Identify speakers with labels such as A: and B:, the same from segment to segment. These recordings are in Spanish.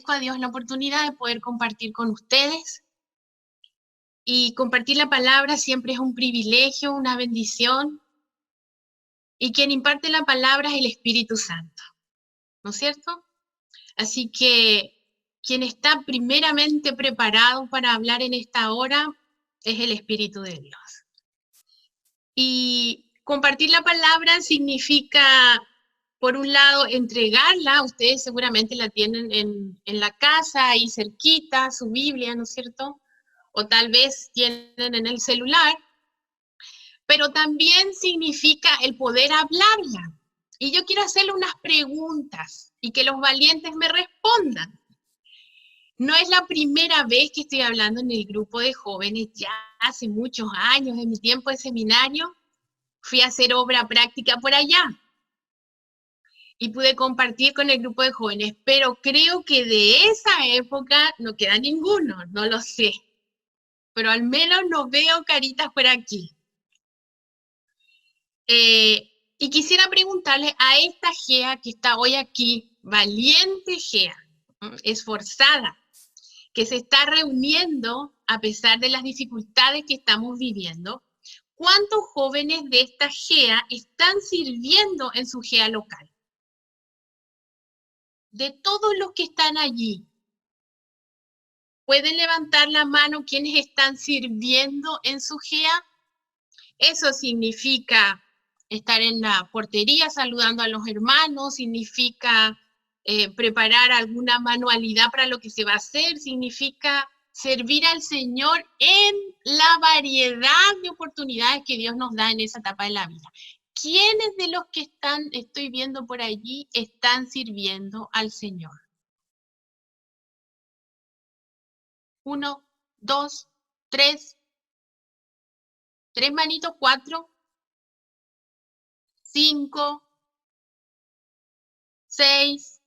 A: agradezco a Dios la oportunidad de poder compartir con ustedes. Y compartir la palabra siempre es un privilegio, una bendición. Y quien imparte la palabra es el Espíritu Santo, ¿no es cierto? Así que quien está primeramente preparado para hablar en esta hora es el Espíritu de Dios. Y compartir la palabra significa, por un lado, entregarla. Ustedes seguramente la tienen en la casa, ahí cerquita, su Biblia, ¿no es cierto? O tal vez tienen en el celular. Pero también significa el poder hablarla. Y yo quiero hacerle unas preguntas y que los valientes me respondan. No es la primera vez que estoy hablando en el grupo de jóvenes, ya hace muchos años, en mi tiempo de seminario, fui a hacer obra práctica por allá y pude compartir con el grupo de jóvenes, pero creo que de esa época no queda ninguno, no lo sé, pero al menos no veo caritas por aquí. Y quisiera preguntarle a esta Gea que está hoy aquí, valiente Gea, esforzada, que se está reuniendo a pesar de las dificultades que estamos viviendo, ¿cuántos jóvenes de esta Gea están sirviendo en su Gea local? De todos los que están allí, ¿pueden levantar la mano quienes están sirviendo en su Gea? Eso significa estar en la portería saludando a los hermanos, significa preparar alguna manualidad para lo que se va a hacer, significa servir al Señor en la variedad de oportunidades que Dios nos da en esa etapa de la vida. ¿Quiénes de los que estoy viendo por allí, están sirviendo al Señor? 1, 2, 3. 3 manitos, 4. 5, 6.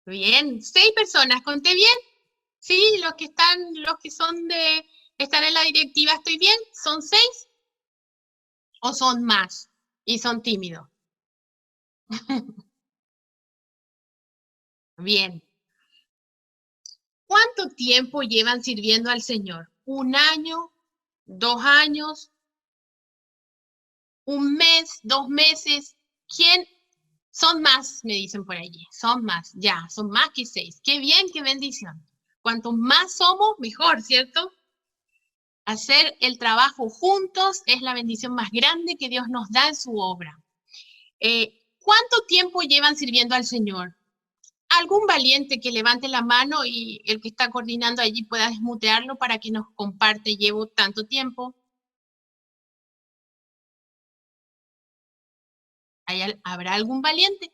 A: Bien, 6 personas, ¿conté bien? Sí, los que son de estar en la directiva, ¿estoy bien? ¿Son 6? ¿O son más? Y son tímidos. Bien. ¿Cuánto tiempo llevan sirviendo al Señor? ¿1 año? ¿2 años? ¿1 mes? ¿2 meses? ¿Quién? Son más, me dicen por allí. Son más, ya, son más que 6. Qué bien, qué bendición. Cuanto más somos, mejor, ¿cierto? Hacer el trabajo juntos es la bendición más grande que Dios nos da en su obra. ¿Cuánto tiempo llevan sirviendo al Señor? ¿Algún valiente que levante la mano y el que está coordinando allí pueda desmutearlo para que nos comparte? Llevo tanto tiempo. ¿Habrá algún valiente?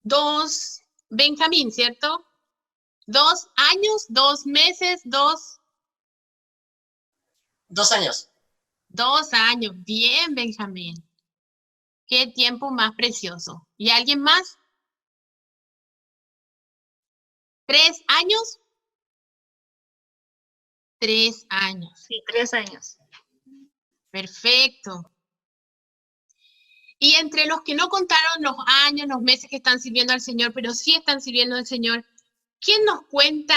A: Dos, Benjamín, ¿cierto? 2 años, 2 meses, 2.
B: 2 años.
A: 2 años, bien, Benjamín. Qué tiempo más precioso. ¿Y alguien más? 3 años. 3 años.
C: Sí, 3 años.
A: Perfecto. Y entre los que no contaron los años, los meses que están sirviendo al Señor, pero sí están sirviendo al Señor, ¿quién nos cuenta,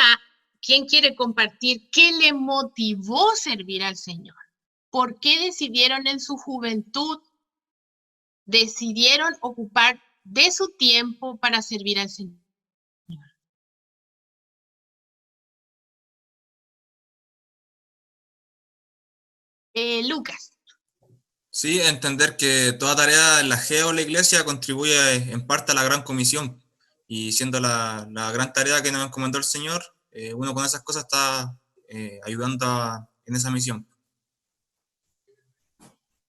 A: quién quiere compartir qué le motivó servir al Señor? ¿Por qué decidieron en su juventud, decidieron ocupar de su tiempo para servir al Señor? Lucas.
D: Sí, entender que toda tarea en la GEA o la iglesia contribuye en parte a la gran comisión, y siendo la gran tarea que nos encomendó el Señor, uno con esas cosas está ayudando en esa misión.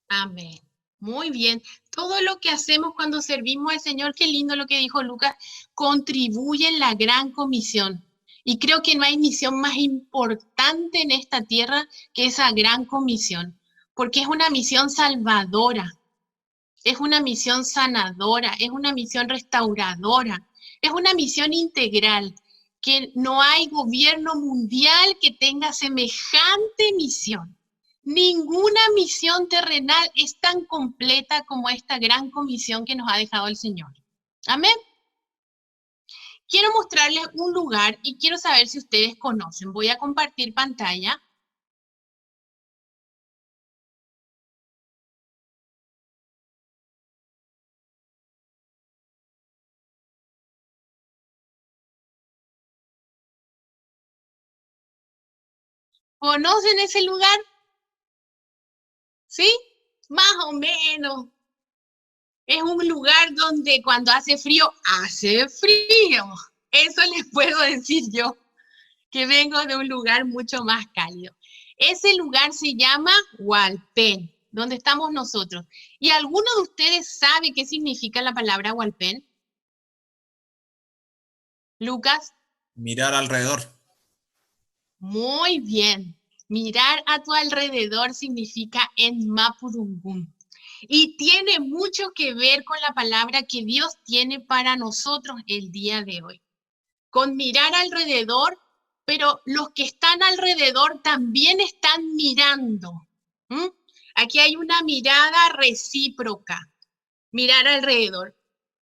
A: Amén. Muy bien. Todo lo que hacemos cuando servimos al Señor, qué lindo lo que dijo Lucas, contribuye en la gran comisión. Y creo que no hay misión más importante en esta tierra que esa gran comisión, porque es una misión salvadora, es una misión sanadora, es una misión restauradora, es una misión integral, que no hay gobierno mundial que tenga semejante misión. Ninguna misión terrenal es tan completa como esta gran comisión que nos ha dejado el Señor. Amén. Quiero mostrarles un lugar y quiero saber si ustedes conocen. Voy a compartir pantalla. ¿Conocen ese lugar? ¿Sí? Más o menos. Es un lugar donde cuando hace frío, hace frío. Eso les puedo decir yo, que vengo de un lugar mucho más cálido. Ese lugar se llama Hualpén, donde estamos nosotros. ¿Y alguno de ustedes sabe qué significa la palabra Hualpén? Lucas.
D: Mirar alrededor.
A: Muy bien. Mirar a tu alrededor significa en Mapudungún. Y tiene mucho que ver con la palabra que Dios tiene para nosotros el día de hoy. Con mirar alrededor, pero los que están alrededor también están mirando. Aquí hay una mirada recíproca. Mirar alrededor.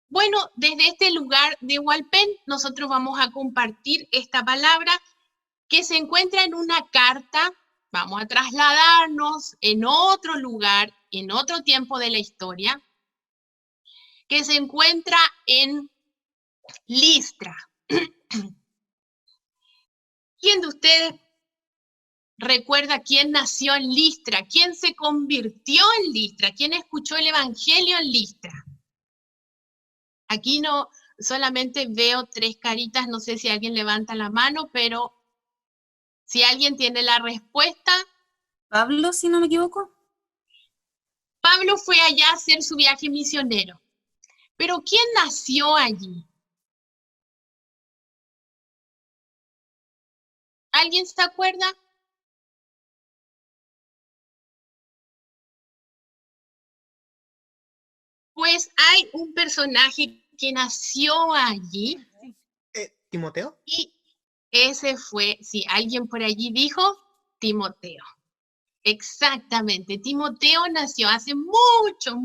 A: Bueno, desde este lugar de Hualpén, nosotros vamos a compartir esta palabra que se encuentra en una carta. Vamos a trasladarnos en otro lugar, en otro tiempo de la historia, que se encuentra en Listra. ¿Quién de ustedes recuerda quién nació en Listra? ¿Quién se convirtió en Listra? ¿Quién escuchó el evangelio en Listra? Aquí no, solamente veo 3 caritas, no sé si alguien levanta la mano, pero si alguien tiene la respuesta.
B: Pablo, si no me equivoco.
A: Pablo fue allá a hacer su viaje misionero. Pero ¿quién nació allí? ¿Alguien se acuerda? Pues hay un personaje que nació allí.
C: ¿Timoteo?
A: Y ese fue, si alguien por allí dijo, Timoteo. Exactamente, Timoteo nació hace muchos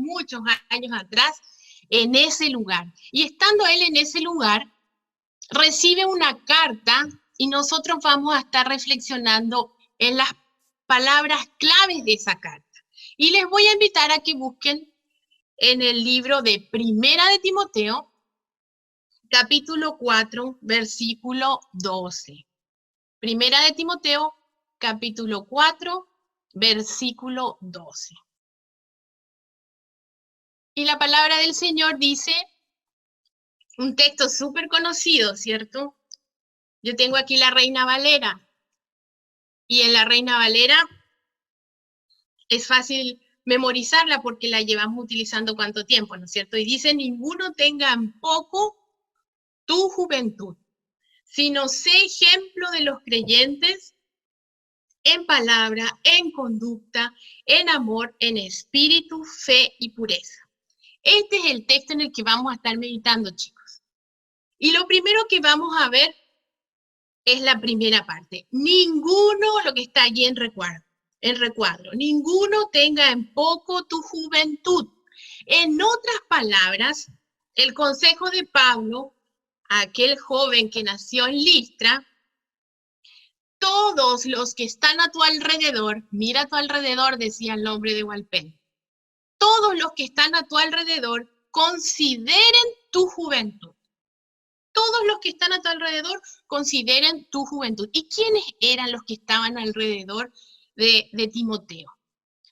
A: años atrás en ese lugar. Y estando él en ese lugar, recibe una carta y nosotros vamos a estar reflexionando en las palabras claves de esa carta. Y les voy a invitar a que busquen en el libro de Primera de Timoteo, capítulo 4, versículo 12. Primera de Timoteo, capítulo 4, versículo 12. Y la palabra del Señor dice, un texto súper conocido, ¿cierto? Yo tengo aquí la Reina Valera. Y en la Reina Valera es fácil memorizarla porque la llevamos utilizando cuánto tiempo, ¿no es cierto? Y dice, ninguno tenga en poco tu juventud, sino sé ejemplo de los creyentes en palabra, en conducta, en amor, en espíritu, fe y pureza. Este es el texto en el que vamos a estar meditando, chicos. Y lo primero que vamos a ver es la primera parte. Ninguno, lo que está allí en recuadro, ninguno tenga en poco tu juventud. En otras palabras, el consejo de Pablo a aquel joven que nació en Listra, todos los que están a tu alrededor, mira a tu alrededor, decía el nombre de Hualpén, todos los que están a tu alrededor consideren tu juventud. Todos los que están a tu alrededor consideren tu juventud. ¿Y quiénes eran los que estaban alrededor de Timoteo?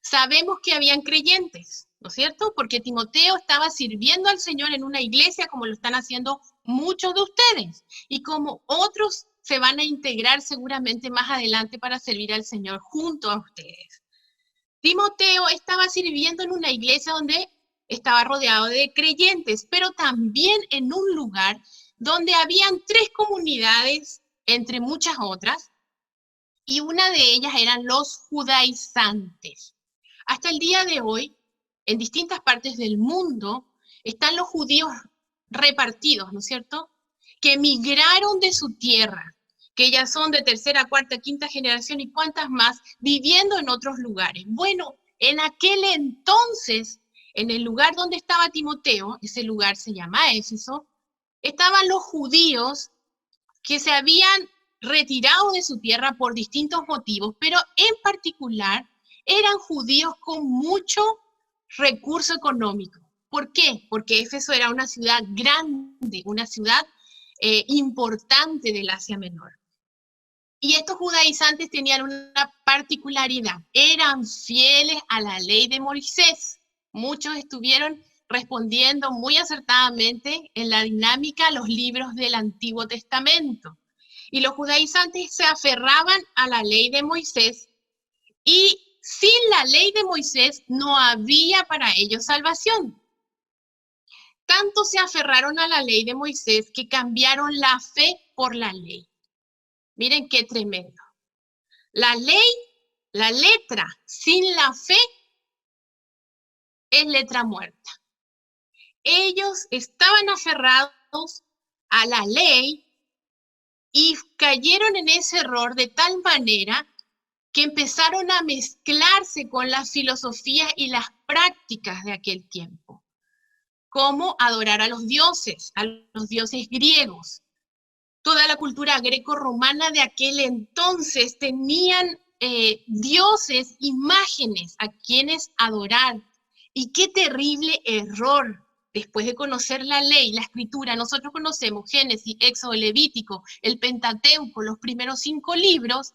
A: Sabemos que habían creyentes, ¿no es cierto? Porque Timoteo estaba sirviendo al Señor en una iglesia como lo están haciendo muchos de ustedes. Y como otros se van a integrar seguramente más adelante para servir al Señor junto a ustedes. Timoteo estaba sirviendo en una iglesia donde estaba rodeado de creyentes, pero también en un lugar donde habían 3 comunidades, entre muchas otras, y una de ellas eran los judaizantes. Hasta el día de hoy, en distintas partes del mundo, están los judíos repartidos, ¿no es cierto?, que emigraron de su tierra, que ya son de tercera, cuarta, quinta generación y cuántas más, viviendo en otros lugares. Bueno, en aquel entonces, en el lugar donde estaba Timoteo, ese lugar se llama Éfeso, estaban los judíos que se habían retirado de su tierra por distintos motivos, pero en particular eran judíos con mucho recurso económico. ¿Por qué? Porque Éfeso era una ciudad grande, una ciudad importante del Asia Menor. Y estos judaizantes tenían una particularidad, eran fieles a la ley de Moisés. Muchos estuvieron respondiendo muy acertadamente en la dinámica a los libros del Antiguo Testamento. Y los judaizantes se aferraban a la ley de Moisés y sin la ley de Moisés no había para ellos salvación. Tanto se aferraron a la ley de Moisés que cambiaron la fe por la ley. Miren qué tremendo. La ley, la letra sin la fe es letra muerta. Ellos estaban aferrados a la ley y cayeron en ese error de tal manera que empezaron a mezclarse con las filosofías y las prácticas de aquel tiempo, como adorar a los dioses griegos. Toda la cultura greco-romana de aquel entonces tenían dioses, imágenes a quienes adorar. Y qué terrible error. Después de conocer la ley, la escritura, nosotros conocemos Génesis, Éxodo, Levítico, el Pentateuco, los primeros 5 libros.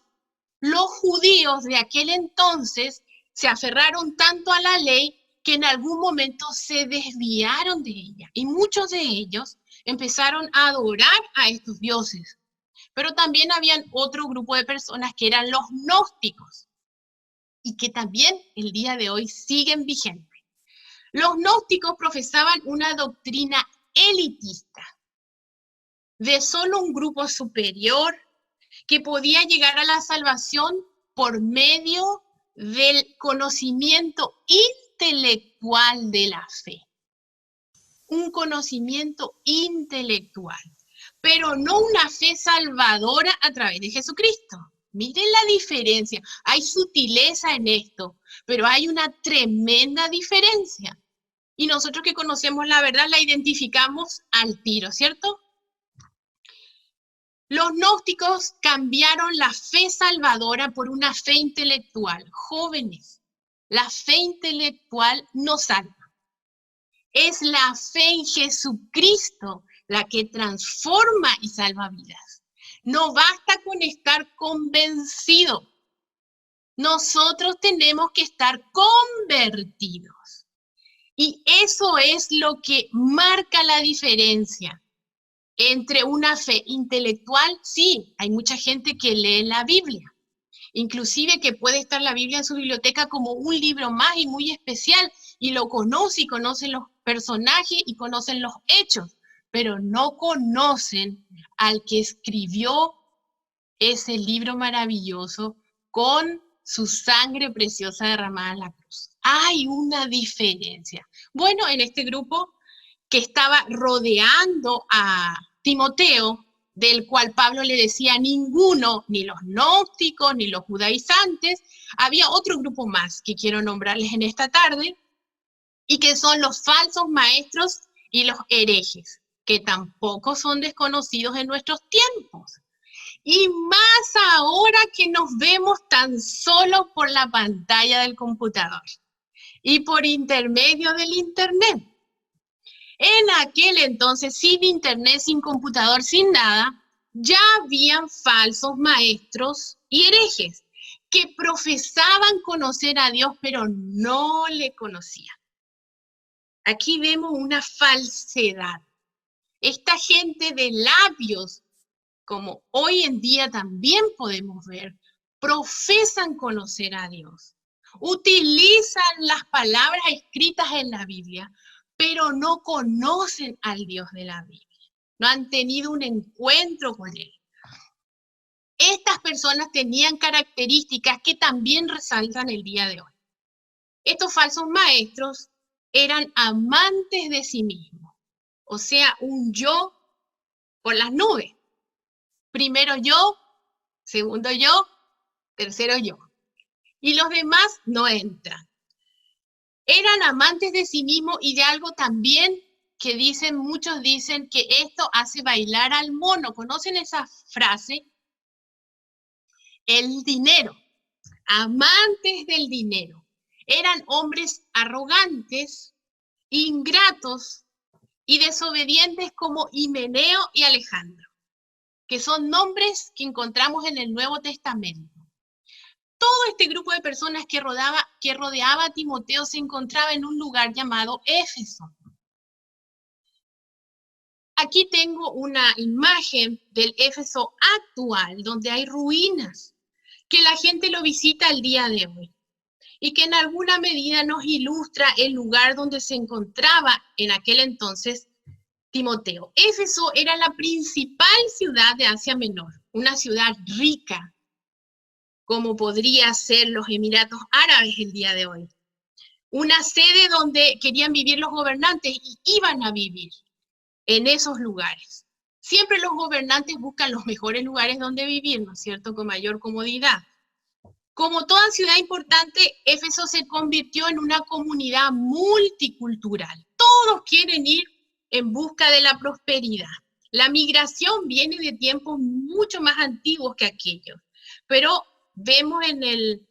A: Los judíos de aquel entonces se aferraron tanto a la ley que en algún momento se desviaron de ella. Y muchos de ellos empezaron a adorar a estos dioses. Pero también habían otro grupo de personas que eran los gnósticos y que también el día de hoy siguen vigentes. Los gnósticos profesaban una doctrina elitista de solo un grupo superior que podía llegar a la salvación por medio del conocimiento intelectual de la fe. Un conocimiento intelectual, pero no una fe salvadora a través de Jesucristo. Miren la diferencia, hay sutileza en esto, pero hay una tremenda diferencia. Y nosotros que conocemos la verdad la identificamos al tiro, ¿cierto? Los gnósticos cambiaron la fe salvadora por una fe intelectual. Jóvenes, la fe intelectual no salva. Es la fe en Jesucristo la que transforma y salva vidas. No basta con estar convencido. Nosotros tenemos que estar convertidos. Y eso es lo que marca la diferencia entre una fe intelectual. Sí, hay mucha gente que lee la Biblia. Inclusive que puede estar la Biblia en su biblioteca como un libro más y muy especial, y lo conoce y conocen los personajes y conocen los hechos, pero no conocen al que escribió ese libro maravilloso con su sangre preciosa derramada en la cruz. Hay una diferencia. Bueno, en este grupo que estaba rodeando a Timoteo, del cual Pablo le decía ninguno, ni los gnósticos, ni los judaizantes, había otro grupo más que quiero nombrarles en esta tarde, y que son los falsos maestros y los herejes, que tampoco son desconocidos en nuestros tiempos. Y más ahora que nos vemos tan solo por la pantalla del computador y por intermedio del internet. En aquel entonces, sin internet, sin computador, sin nada, ya habían falsos maestros y herejes que profesaban conocer a Dios, pero no le conocían. Aquí vemos una falsedad. Esta gente de labios, como hoy en día también podemos ver, profesan conocer a Dios. Utilizan las palabras escritas en la Biblia, pero no conocen al Dios de la Biblia. No han tenido un encuentro con Él. Estas personas tenían características que también resaltan el día de hoy. Estos falsos maestros eran amantes de sí mismos, o sea, un yo por las nubes. Primero yo, segundo yo, tercero yo. Y los demás no entran. Eran amantes de sí mismos y de algo también que muchos dicen que esto hace bailar al mono. ¿Conocen esa frase? El dinero. Amantes del dinero. Eran hombres arrogantes, ingratos y desobedientes como Himeneo y Alejandro, que son nombres que encontramos en el Nuevo Testamento. Todo este grupo de personas que rodeaba a Timoteo se encontraba en un lugar llamado Éfeso. Aquí tengo una imagen del Éfeso actual, donde hay ruinas, que la gente lo visita al día de hoy, y que en alguna medida nos ilustra el lugar donde se encontraba en aquel entonces Timoteo. Éfeso era la principal ciudad de Asia Menor, una ciudad rica, como podría ser los Emiratos Árabes el día de hoy. Una sede donde querían vivir los gobernantes y iban a vivir en esos lugares. Siempre los gobernantes buscan los mejores lugares donde vivir, ¿no es cierto?, con mayor comodidad. Como toda ciudad importante, Éfeso se convirtió en una comunidad multicultural. Todos quieren ir en busca de la prosperidad. La migración viene de tiempos mucho más antiguos que aquellos, pero vemos en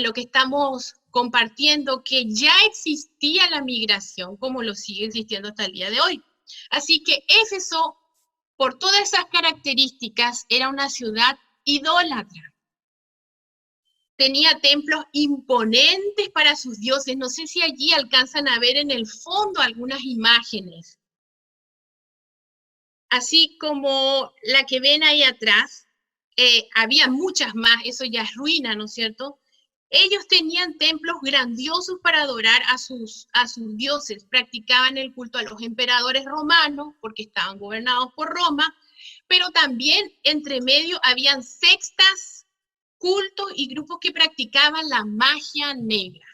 A: lo que estamos compartiendo que ya existía la migración, como lo sigue existiendo hasta el día de hoy. Así que Éfeso, por todas esas características, era una ciudad idólatra. Tenía templos imponentes para sus dioses. No sé si allí alcanzan a ver en el fondo algunas imágenes. Así como la que ven ahí atrás, había muchas más, eso ya es ruina, ¿no es cierto? Ellos tenían templos grandiosos para adorar a sus dioses, practicaban el culto a los emperadores romanos, porque estaban gobernados por Roma, pero también entre medio habían sectas, cultos y grupos que practicaban la magia negra.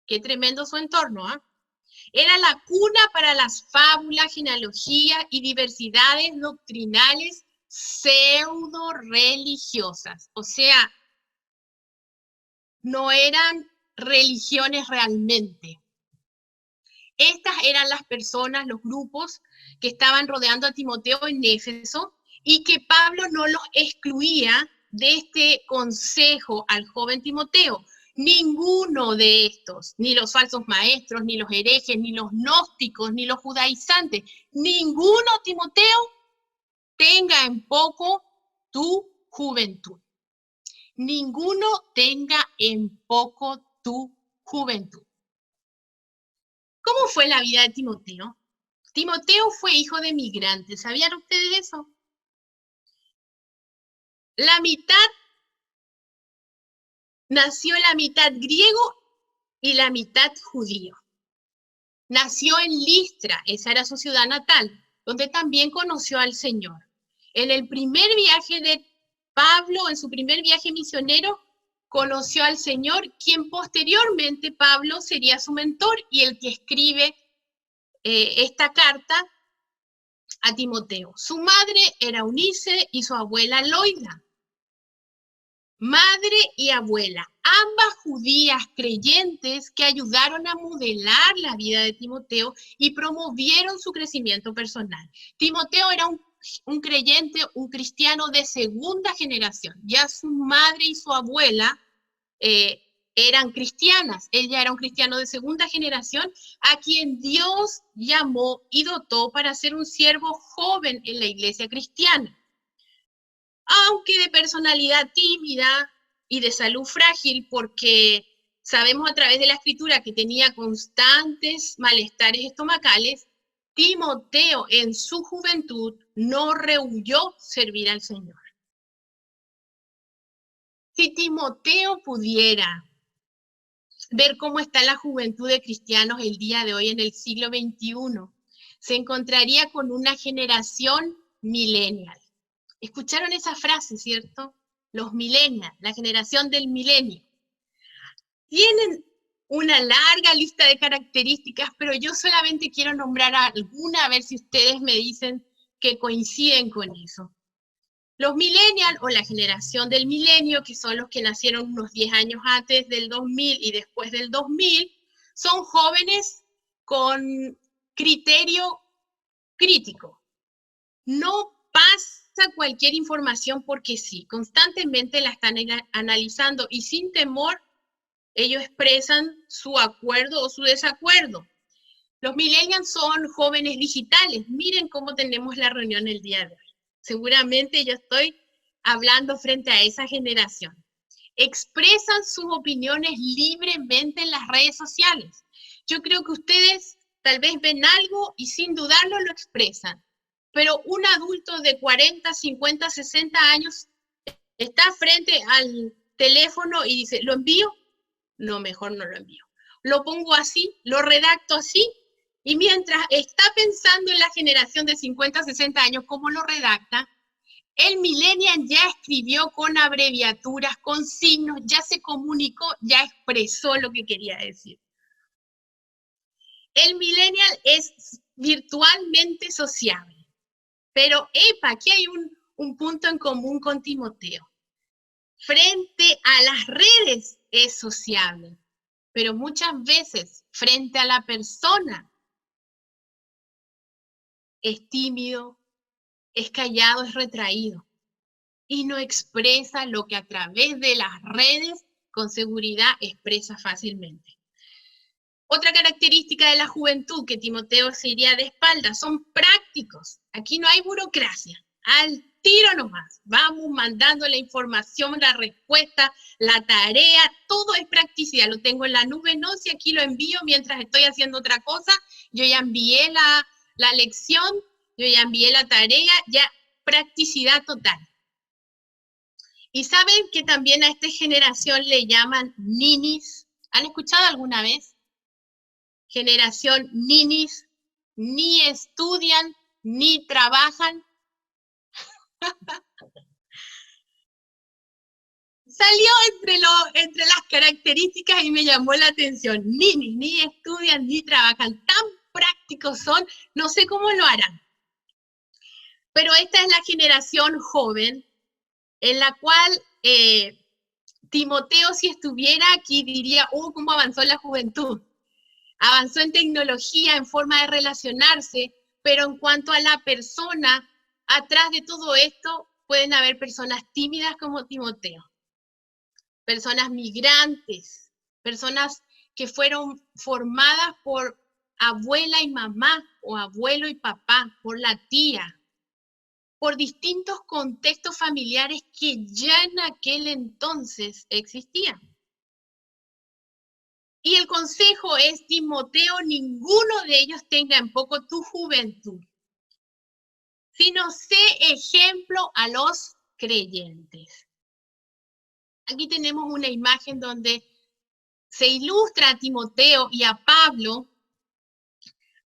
A: Qué tremendo su entorno, ¿eh? Era la cuna para las fábulas, genealogías y diversidades doctrinales pseudo-religiosas. O sea, no eran religiones realmente. Estas eran las personas, los grupos que estaban rodeando a Timoteo en Éfeso y que Pablo no los excluía de este consejo al joven Timoteo. Ninguno de estos, ni los falsos maestros, ni los herejes, ni los gnósticos, ni los judaizantes, ninguno, Timoteo, tenga en poco tu juventud. Ninguno tenga en poco tu juventud. ¿Cómo fue la vida de Timoteo? Timoteo fue hijo de migrantes. ¿Sabían ustedes eso? Nació la mitad griego y la mitad judío. Nació en Listra, esa era su ciudad natal, donde también conoció al Señor. En el primer viaje de Pablo, en su primer viaje misionero, conoció al Señor, quien posteriormente Pablo sería su mentor y el que escribe esta carta a Timoteo. Su madre era Eunice y su abuela Loida. Madre y abuela, ambas judías creyentes que ayudaron a modelar la vida de Timoteo y promovieron su crecimiento personal. Timoteo era un creyente, un cristiano de segunda generación. Ya su madre y su abuela eran cristianas. Ella era un cristiano de segunda generación a quien Dios llamó y dotó para ser un siervo joven en la iglesia cristiana. Aunque de personalidad tímida y de salud frágil, porque sabemos a través de la escritura que tenía constantes malestares estomacales, Timoteo en su juventud no rehuyó servir al Señor. Si Timoteo pudiera ver cómo está la juventud de cristianos el día de hoy en el siglo XXI, se encontraría con una generación millennial. ¿Escucharon esa frase, cierto? Los millennials, la generación del milenio. Tienen una larga lista de características, pero yo solamente quiero nombrar alguna, a ver si ustedes me dicen que coinciden con eso. Los millennials o la generación del milenio, que son los que nacieron unos 10 años antes del 2000 y después del 2000, son jóvenes con criterio crítico. No pasa cualquier información porque sí, constantemente la están analizando y sin temor ellos expresan su acuerdo o su desacuerdo. Los millennials son jóvenes digitales. Miren cómo tenemos la reunión el día de hoy. Seguramente yo estoy hablando frente a esa generación. Expresan sus opiniones libremente en las redes sociales. Yo creo que ustedes tal vez ven algo y sin dudarlo lo expresan. Pero un adulto de 40, 50, 60 años está frente al teléfono y dice, ¿lo envío? No, mejor no lo envío. Lo pongo así, lo redacto así, y mientras está pensando en la generación de 50, 60 años, cómo lo redacta, el millennial ya escribió con abreviaturas, con signos, ya se comunicó, ya expresó lo que quería decir. El millennial es virtualmente sociable. Pero, aquí hay un punto en común con Timoteo. Frente a las redes es sociable, pero muchas veces frente a la persona es tímido, es callado, es retraído y no expresa lo que a través de las redes con seguridad expresa fácilmente. Otra característica de la juventud que Timoteo se iría de espaldas son prácticos. Aquí no hay burocracia, al tiro nomás. Vamos mandando la información, la respuesta, la tarea, todo es practicidad. Lo tengo en la nube, no, si aquí lo envío mientras estoy haciendo otra cosa, yo ya envié la lección, yo ya envié la tarea, ya practicidad total. Y saben que también a esta generación le llaman ninis. ¿Han escuchado alguna vez? Generación ninis, ni estudian, ni trabajan. Salió entre las características y me llamó la atención. Ninis, ni estudian, ni trabajan. Tan prácticos son, no sé cómo lo harán. Pero esta es la generación joven, en la cual Timoteo, si estuviera aquí, diría, oh, cómo avanzó la juventud. Avanzó en tecnología, en forma de relacionarse, pero en cuanto a la persona, atrás de todo esto pueden haber personas tímidas como Timoteo, personas migrantes, personas que fueron formadas por abuela y mamá, o abuelo y papá, por la tía, por distintos contextos familiares que ya en aquel entonces existían. Y el consejo es, Timoteo, ninguno de ellos tenga en poco tu juventud, sino sé ejemplo a los creyentes. Aquí tenemos una imagen donde se ilustra a Timoteo y a Pablo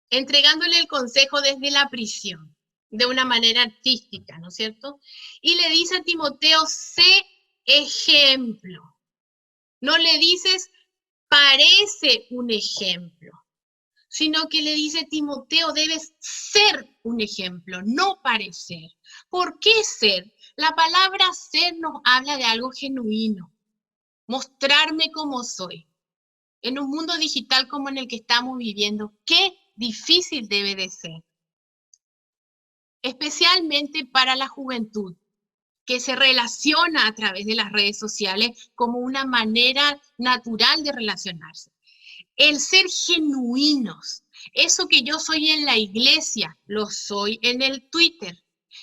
A: entregándole el consejo desde la prisión, de una manera artística, ¿no es cierto? Y le dice a Timoteo, sé ejemplo. No le dices, parece un ejemplo, sino que le dice, Timoteo, debes ser un ejemplo, no parecer. ¿Por qué ser? La palabra ser nos habla de algo genuino, mostrarme como soy. En un mundo digital como en el que estamos viviendo, qué difícil debe de ser. Especialmente para la juventud, que se relaciona a través de las redes sociales como una manera natural de relacionarse. El ser genuinos, eso que yo soy en la iglesia, lo soy en el Twitter.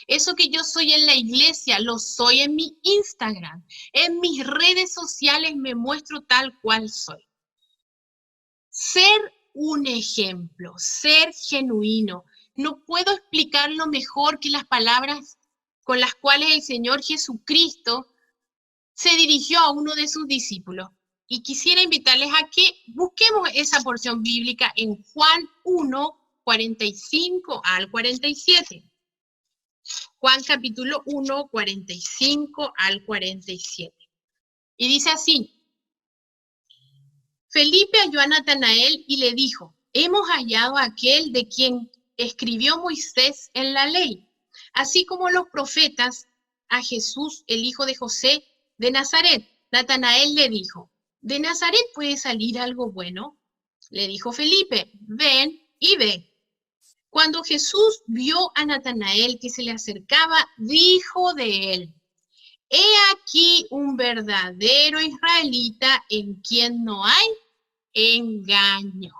A: Eso que yo soy en la iglesia, lo soy en mi Instagram. En mis redes sociales me muestro tal cual soy. Ser un ejemplo, ser genuino. No puedo explicarlo mejor que las palabras con las cuales el Señor Jesucristo se dirigió a uno de sus discípulos. Y quisiera invitarles a que busquemos esa porción bíblica en Juan 1, 45 al 47. Juan capítulo 1, 45 al 47. Y dice así: Felipe halló a Natanael y le dijo, hemos hallado a aquel de quien escribió Moisés en la ley, así como los profetas, a Jesús, el hijo de José de Nazaret. Natanael le dijo, ¿de Nazaret puede salir algo bueno? Le dijo Felipe, ven y ve. Cuando Jesús vio a Natanael que se le acercaba, dijo de él, he aquí un verdadero israelita en quien no hay engaño.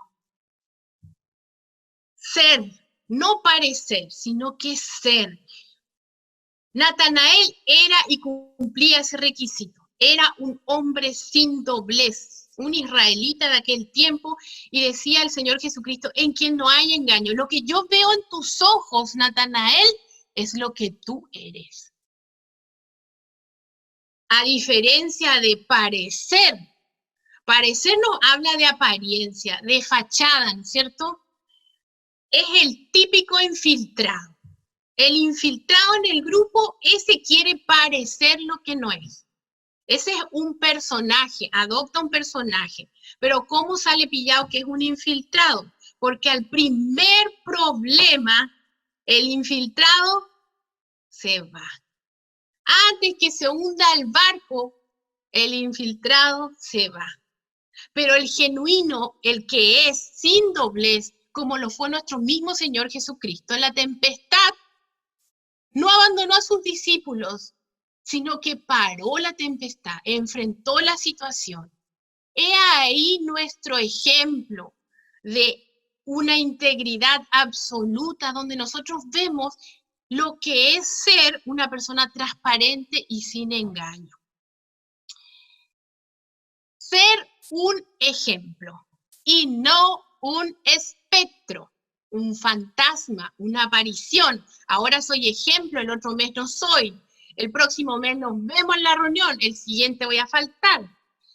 A: Ser, no parecer, sino que ser. Natanael era y cumplía ese requisito. Era un hombre sin doblez, un israelita de aquel tiempo, y decía el Señor Jesucristo, en quien no hay engaño. Lo que yo veo en tus ojos, Natanael, es lo que tú eres. A diferencia de parecer, parecer nos habla de apariencia, de fachada, ¿no es cierto? Es el típico infiltrado. El infiltrado en el grupo, ese quiere parecer lo que no es. Ese es un personaje, adopta un personaje. Pero ¿cómo sale pillado que es un infiltrado? Porque al primer problema, el infiltrado se va. Antes que se hunda el barco, el infiltrado se va. Pero el genuino, el que es sin doblez, como lo fue nuestro mismo Señor Jesucristo en la tempestad, no abandonó a sus discípulos, sino que paró la tempestad, enfrentó la situación. He ahí nuestro ejemplo de una integridad absoluta, donde nosotros vemos lo que es ser una persona transparente y sin engaño. Ser un ejemplo y no un espectro, un fantasma, una aparición. Ahora soy ejemplo, el otro mes no soy. El próximo mes nos vemos en la reunión, el siguiente voy a faltar.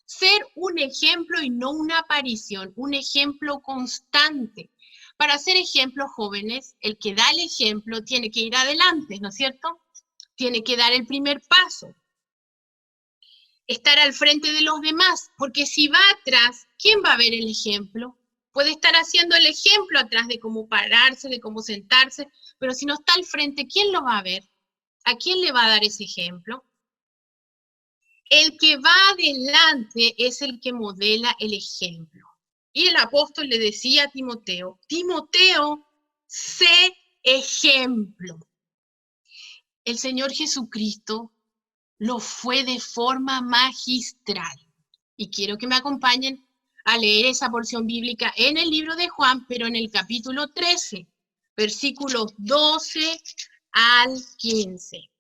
A: Ser un ejemplo y no una aparición, un ejemplo constante. Para ser ejemplo, jóvenes, el que da el ejemplo tiene que ir adelante, ¿no es cierto? Tiene que dar el primer paso. Estar al frente de los demás, porque si va atrás, ¿quién va a ver el ejemplo? Puede estar haciendo el ejemplo atrás de cómo pararse, de cómo sentarse, pero si no está al frente, ¿quién lo va a ver? ¿A quién le va a dar ese ejemplo? El que va adelante es el que modela el ejemplo. Y el apóstol le decía a Timoteo, Timoteo, sé ejemplo. El Señor Jesucristo lo fue de forma magistral. Y quiero que me acompañen a leer esa porción bíblica en el libro de Juan, pero en el capítulo 13, versículos 12 al 15.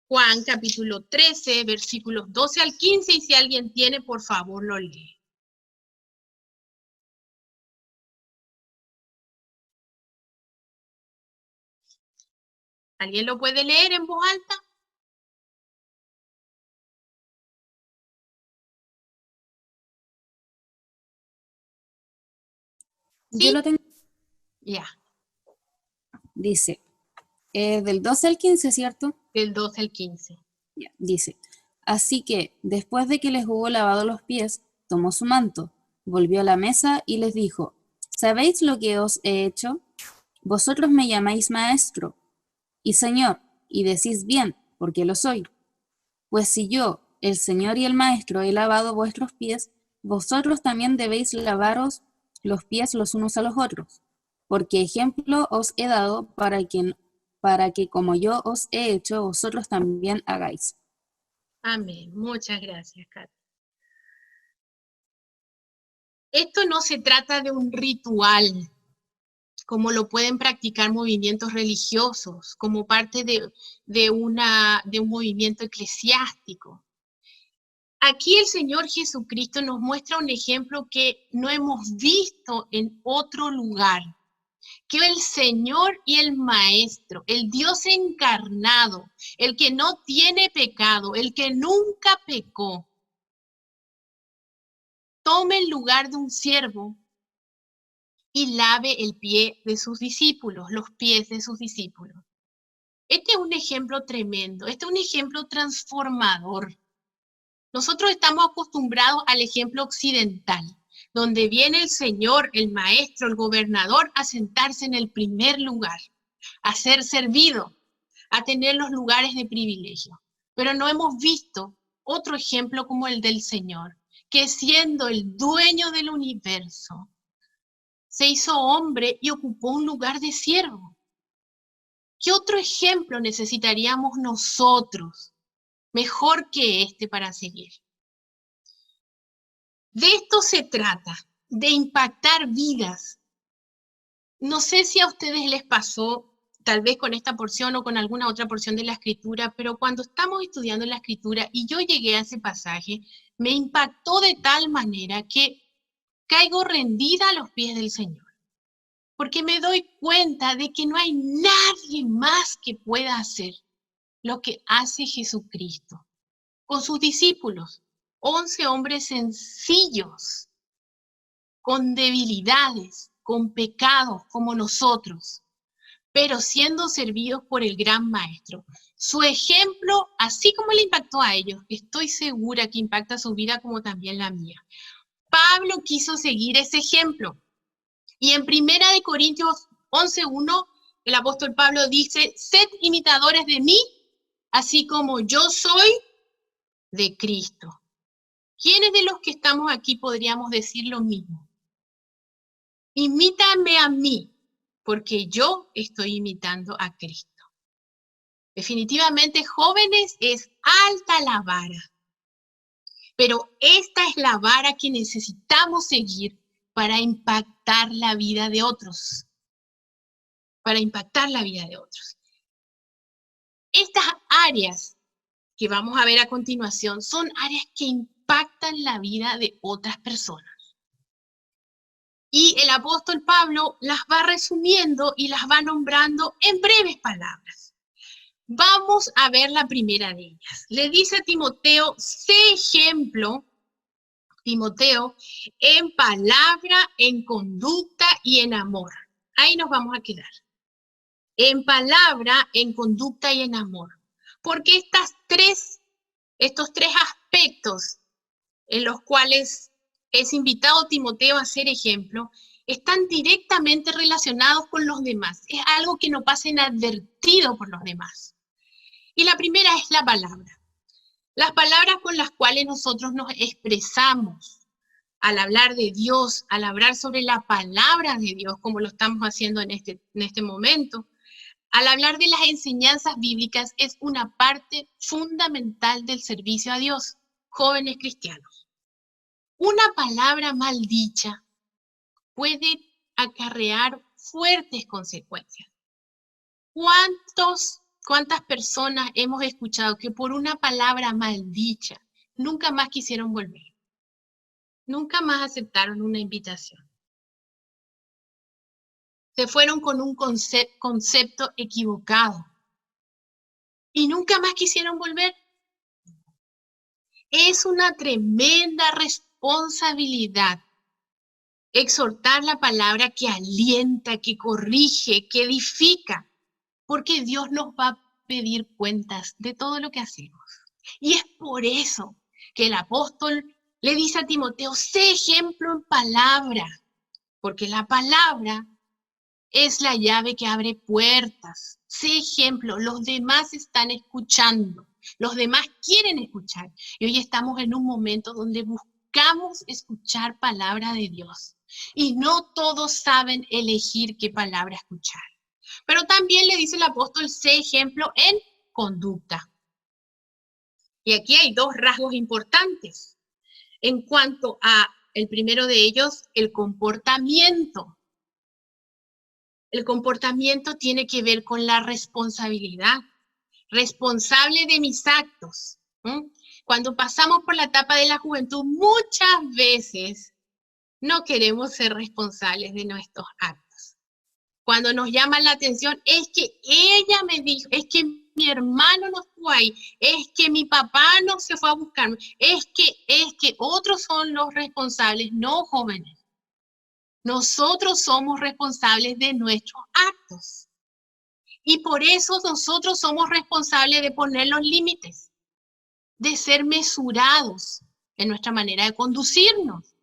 A: Juan capítulo 13, versículos 12 al 15, y si alguien tiene, por favor, lo lee. ¿Alguien lo puede leer en voz alta? ¿Sí?
B: Yo lo tengo.
A: Ya,
B: Dice, del 12 al 15, ¿cierto?
A: del 12 al 15.
B: Ya, dice, así que después de que les hubo lavado los pies, tomó su manto, volvió a la mesa y les dijo, ¿sabéis lo que os he hecho? Vosotros me llamáis maestro y señor, y decís bien, porque lo soy. Pues si yo, el Señor y el Maestro, he lavado vuestros pies, vosotros también debéis lavaros los pies los unos a los otros, porque ejemplo os he dado para que como yo os he hecho, vosotros también hagáis.
A: Amén. Muchas gracias, Katy. Esto no se trata de un ritual, como lo pueden practicar movimientos religiosos, como parte de un movimiento eclesiástico. Aquí el Señor Jesucristo nos muestra un ejemplo que no hemos visto en otro lugar, que el Señor y el Maestro, el Dios encarnado, el que no tiene pecado, el que nunca pecó, tome el lugar de un siervo y lave el pie de sus discípulos, los pies de sus discípulos. Este es un ejemplo tremendo, este es un ejemplo transformador. Nosotros estamos acostumbrados al ejemplo occidental, donde viene el Señor, el Maestro, el Gobernador, a sentarse en el primer lugar, a ser servido, a tener los lugares de privilegio. Pero no hemos visto otro ejemplo como el del Señor, que siendo el dueño del universo, se hizo hombre y ocupó un lugar de siervo. ¿Qué otro ejemplo necesitaríamos nosotros mejor que este para seguir? De esto se trata, de impactar vidas. No sé si a ustedes les pasó, tal vez con esta porción o con alguna otra porción de la Escritura, pero cuando estamos estudiando la Escritura y yo llegué a ese pasaje, me impactó de tal manera que caigo rendida a los pies del Señor. Porque me doy cuenta de que no hay nadie más que pueda hacer lo que hace Jesucristo con sus discípulos, 11 hombres sencillos, con debilidades, con pecados como nosotros, pero siendo servidos por el gran Maestro. Su ejemplo, así como le impactó a ellos, estoy segura que impacta su vida como también la mía. Pablo quiso seguir ese ejemplo. Y en 1 Corintios 11:1, el apóstol Pablo dice, sed imitadores de mí, así como yo soy de Cristo. ¿Quiénes de los que estamos aquí podríamos decir lo mismo? Imítame a mí, porque yo estoy imitando a Cristo. Definitivamente, jóvenes, es alta la vara. Pero esta es la vara que necesitamos seguir para impactar la vida de otros. Para impactar la vida de otros. Estas áreas que vamos a ver a continuación son áreas que impactan la vida de otras personas. Y el apóstol Pablo las va resumiendo y las va nombrando en breves palabras. Vamos a ver la primera de ellas. Le dice a Timoteo, sé ejemplo, Timoteo, en palabra, en conducta y en amor. Ahí nos vamos a quedar. En palabra, en conducta y en amor. Porque estos tres aspectos en los cuales es invitado Timoteo a ser ejemplo, están directamente relacionados con los demás. Es algo que no pasa inadvertido por los demás. Y la primera es la palabra. Las palabras con las cuales nosotros nos expresamos al hablar de Dios, al hablar sobre la palabra de Dios, como lo estamos haciendo en este momento, al hablar de las enseñanzas bíblicas, es una parte fundamental del servicio a Dios, jóvenes cristianos. Una palabra mal dicha puede acarrear fuertes consecuencias. ¿Cuántas personas hemos escuchado que por una palabra mal dicha nunca más quisieron volver? Nunca más aceptaron una invitación. Se fueron con un concepto equivocado y nunca más quisieron volver. Es una tremenda responsabilidad exhortar la palabra que alienta, que corrige, que edifica, porque Dios nos va a pedir cuentas de todo lo que hacemos. Y es por eso que el apóstol le dice a Timoteo, sé ejemplo en palabra, porque la palabra es la llave que abre puertas. Sé ejemplo, los demás están escuchando, los demás quieren escuchar. Y hoy estamos en un momento donde buscamos escuchar palabra de Dios. Y no todos saben elegir qué palabra escuchar. Pero también le dice el apóstol, sé ejemplo en conducta. Y aquí hay dos rasgos importantes. En cuanto a el primero de ellos, el comportamiento. El comportamiento tiene que ver con la responsabilidad. Responsable de mis actos. Cuando pasamos por la etapa de la juventud, muchas veces no queremos ser responsables de nuestros actos. Cuando nos llama la atención, es que ella me dijo, es que mi hermano no estuvo ahí, es que mi papá no se fue a buscarme, es que otros son los responsables, no jóvenes. Nosotros somos responsables de nuestros actos. Y por eso nosotros somos responsables de poner los límites, de ser mesurados en nuestra manera de conducirnos.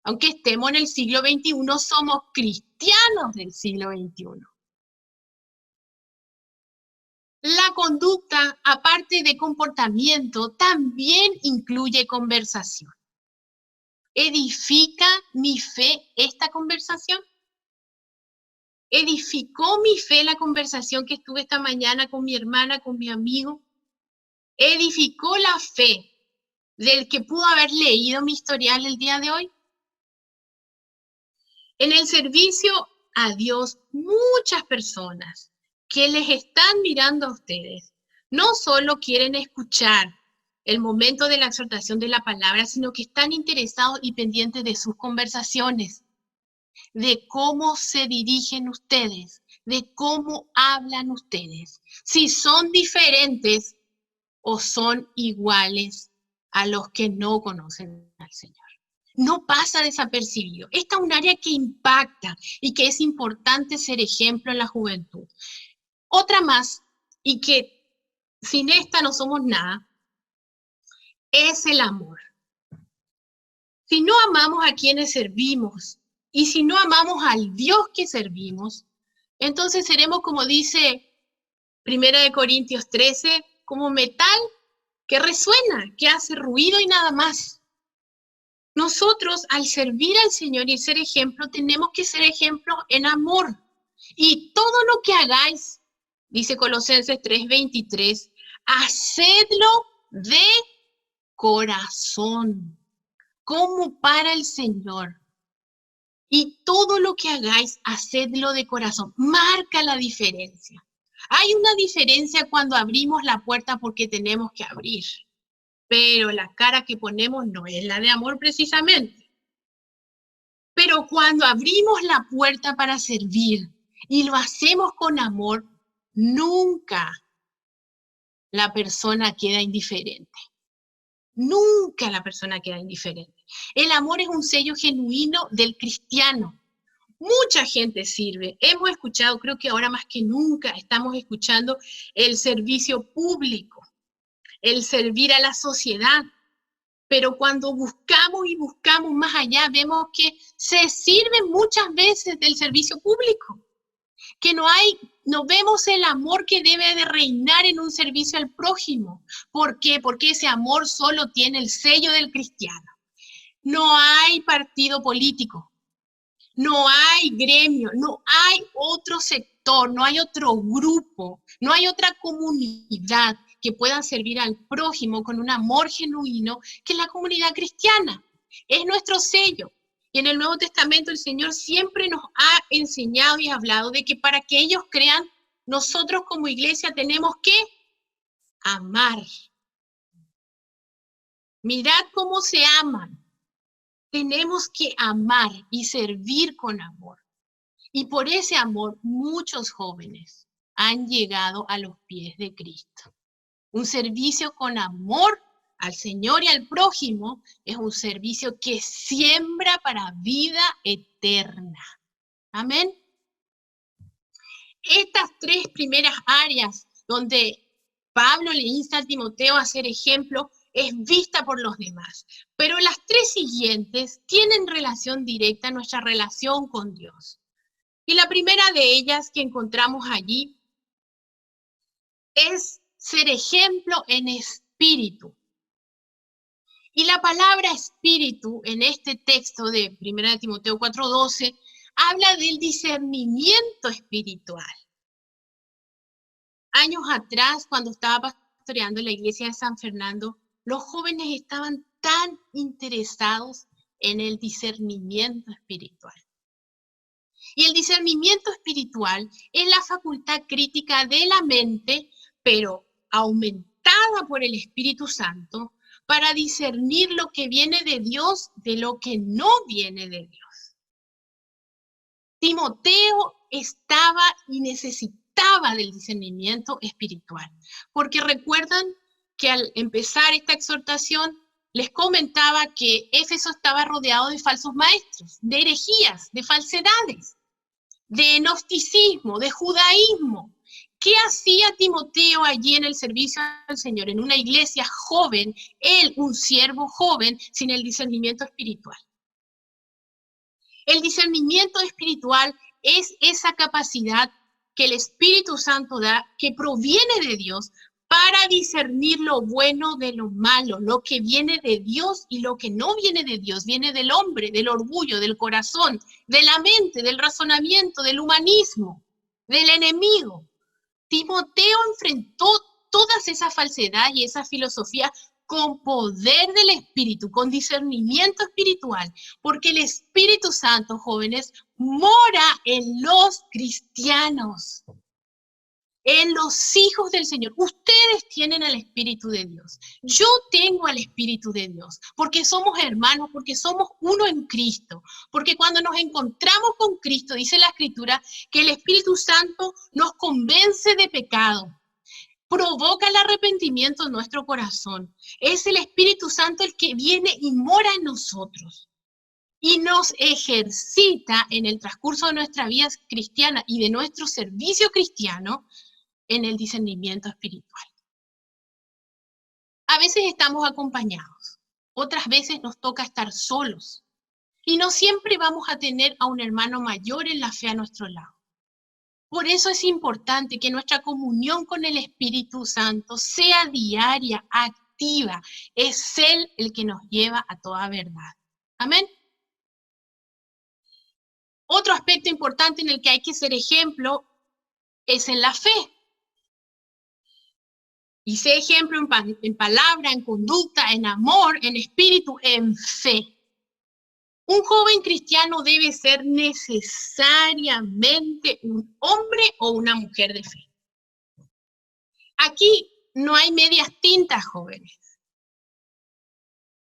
A: Aunque estemos en el siglo XXI, somos cristianos del siglo XXI. La conducta, aparte de comportamiento, también incluye conversación. ¿Edifica mi fe esta conversación? ¿Edificó mi fe la conversación que estuve esta mañana con mi hermana, con mi amigo? ¿Edificó la fe del que pudo haber leído mi historial el día de hoy? En el servicio a Dios, muchas personas que les están mirando a ustedes no solo quieren escuchar el momento de la exhortación de la palabra, sino que están interesados y pendientes de sus conversaciones, de cómo se dirigen ustedes, de cómo hablan ustedes, si son diferentes o son iguales a los que no conocen al Señor. No pasa desapercibido. Esta es un área que impacta y que es importante ser ejemplo en la juventud. Otra más, y que sin esta no somos nada, es el amor. Si no amamos a quienes servimos y si no amamos al Dios que servimos, entonces seremos, como dice 1 Corintios 13, como metal que resuena, que hace ruido y nada más. Nosotros, al servir al Señor y ser ejemplo, tenemos que ser ejemplo en amor. Y todo lo que hagáis, dice Colosenses 3:23, hacedlo de corazón, como para el Señor. Y todo lo que hagáis, hacedlo de corazón. Marca la diferencia. Hay una diferencia cuando abrimos la puerta porque tenemos que abrir. Pero la cara que ponemos no es la de amor precisamente. Pero cuando abrimos la puerta para servir y lo hacemos con amor, nunca la persona queda indiferente. Nunca la persona queda indiferente. El amor es un sello genuino del cristiano. Mucha gente sirve. Hemos escuchado, creo que ahora más que nunca, estamos escuchando el servicio público, el servir a la sociedad. Pero cuando buscamos y buscamos más allá, vemos que se sirve muchas veces del servicio público. Que no vemos el amor que debe de reinar en un servicio al prójimo. ¿Por qué? Porque ese amor solo tiene el sello del cristiano. No hay partido político, no hay gremio, no hay otro sector, no hay otro grupo, no hay otra comunidad que pueda servir al prójimo con un amor genuino que la comunidad cristiana. Es nuestro sello. Y en el Nuevo Testamento el Señor siempre nos ha enseñado y hablado de que para que ellos crean, nosotros como iglesia tenemos que amar. Mirad cómo se aman. Tenemos que amar y servir con amor. Y por ese amor muchos jóvenes han llegado a los pies de Cristo. Un servicio con amor al Señor y al prójimo es un servicio que siembra para vida eterna. Amén. Estas tres primeras áreas donde Pablo le insta a Timoteo a ser ejemplo es vista por los demás. Pero las tres siguientes tienen relación directa a nuestra relación con Dios. Y la primera de ellas que encontramos allí es ser ejemplo en espíritu. Y la palabra espíritu en este texto de 1 Timoteo 4:12 habla del discernimiento espiritual. Años atrás, cuando estaba pastoreando la iglesia de San Fernando, los jóvenes estaban tan interesados en el discernimiento espiritual. Y el discernimiento espiritual es la facultad crítica de la mente, pero aumentada por el Espíritu Santo, para discernir lo que viene de Dios de lo que no viene de Dios. Timoteo estaba y necesitaba del discernimiento espiritual, porque recuerdan que al empezar esta exhortación les comentaba que Éfeso estaba rodeado de falsos maestros, de herejías, de falsedades, de gnosticismo, de judaísmo. ¿Qué hacía Timoteo allí en el servicio al Señor, en una iglesia joven, él, un siervo joven, sin el discernimiento espiritual? El discernimiento espiritual es esa capacidad que el Espíritu Santo da, que proviene de Dios, para discernir lo bueno de lo malo, lo que viene de Dios y lo que no viene de Dios, viene del hombre, del orgullo, del corazón, de la mente, del razonamiento, del humanismo, del enemigo. Timoteo enfrentó todas esas falsedades y esa filosofía con poder del Espíritu, con discernimiento espiritual, porque el Espíritu Santo, jóvenes, mora en los cristianos, en los hijos del Señor. Ustedes tienen al Espíritu de Dios. Yo tengo al Espíritu de Dios, porque somos hermanos, porque somos uno en Cristo, porque cuando nos encontramos con Cristo, dice la Escritura, que el Espíritu Santo nos convence de pecado, provoca el arrepentimiento en nuestro corazón. Es el Espíritu Santo el que viene y mora en nosotros y nos ejercita en el transcurso de nuestra vida cristiana y de nuestro servicio cristiano en el discernimiento espiritual. A veces estamos acompañados, otras veces nos toca estar solos y no siempre vamos a tener a un hermano mayor en la fe a nuestro lado. Por eso es importante que nuestra comunión con el Espíritu Santo sea diaria, activa. Es Él el que nos lleva a toda verdad. Amén. Otro aspecto importante en el que hay que ser ejemplo es en la fe. Y sé ejemplo en palabra, en conducta, en amor, en espíritu, en fe. Un joven cristiano debe ser necesariamente un hombre o una mujer de fe. Aquí no hay medias tintas, jóvenes.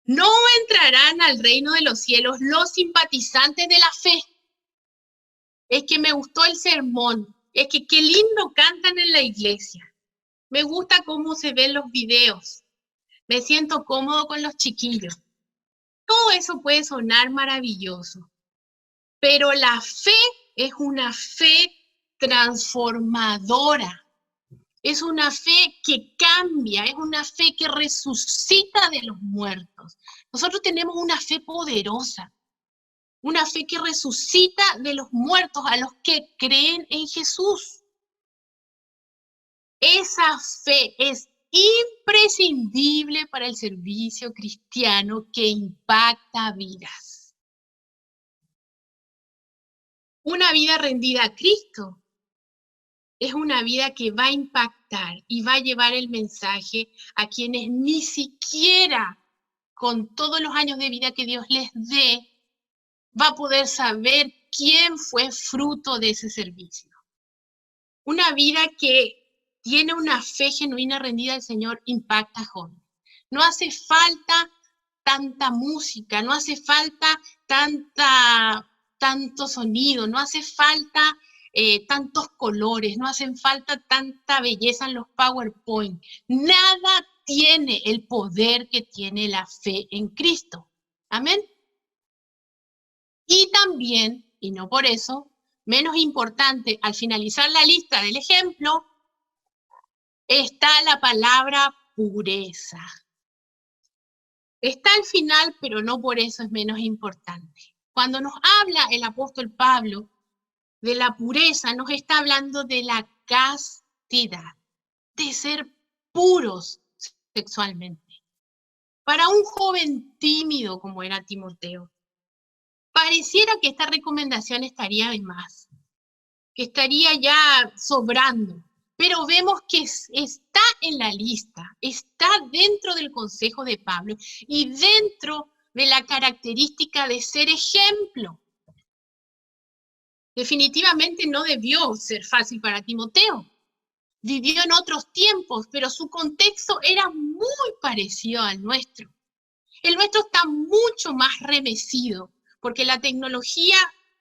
A: No entrarán al reino de los cielos los simpatizantes de la fe. Es que me gustó el sermón, es que qué lindo cantan en la iglesia. Me gusta cómo se ven los videos. Me siento cómodo con los chiquillos. Todo eso puede sonar maravilloso, pero la fe es una fe transformadora. Es una fe que cambia, es una fe que resucita de los muertos. Nosotros tenemos una fe poderosa, una fe que resucita de los muertos a los que creen en Jesús. Esa fe es imprescindible para el servicio cristiano que impacta vidas. Una vida rendida a Cristo es una vida que va a impactar y va a llevar el mensaje a quienes ni siquiera con todos los años de vida que Dios les dé, va a poder saber quién fue fruto de ese servicio. Una vida que tiene una fe genuina rendida al Señor impacta a jóvenes. No hace falta tanta música, no hace falta tanto sonido, no hace falta tantos colores, no hacen falta tanta belleza en los PowerPoint. Nada tiene el poder que tiene la fe en Cristo. Amén. Y también, y no por eso, menos importante, al finalizar la lista del ejemplo, está la palabra pureza. Está al final, pero no por eso es menos importante. Cuando nos habla el apóstol Pablo de la pureza, nos está hablando de la castidad, de ser puros sexualmente. Para un joven tímido como era Timoteo, pareciera que esta recomendación estaría de más, que estaría ya sobrando, pero vemos que está en la lista, está dentro del consejo de Pablo y dentro de la característica de ser ejemplo. Definitivamente no debió ser fácil para Timoteo. Vivió en otros tiempos, pero su contexto era muy parecido al nuestro. El nuestro está mucho más remecido, porque la tecnología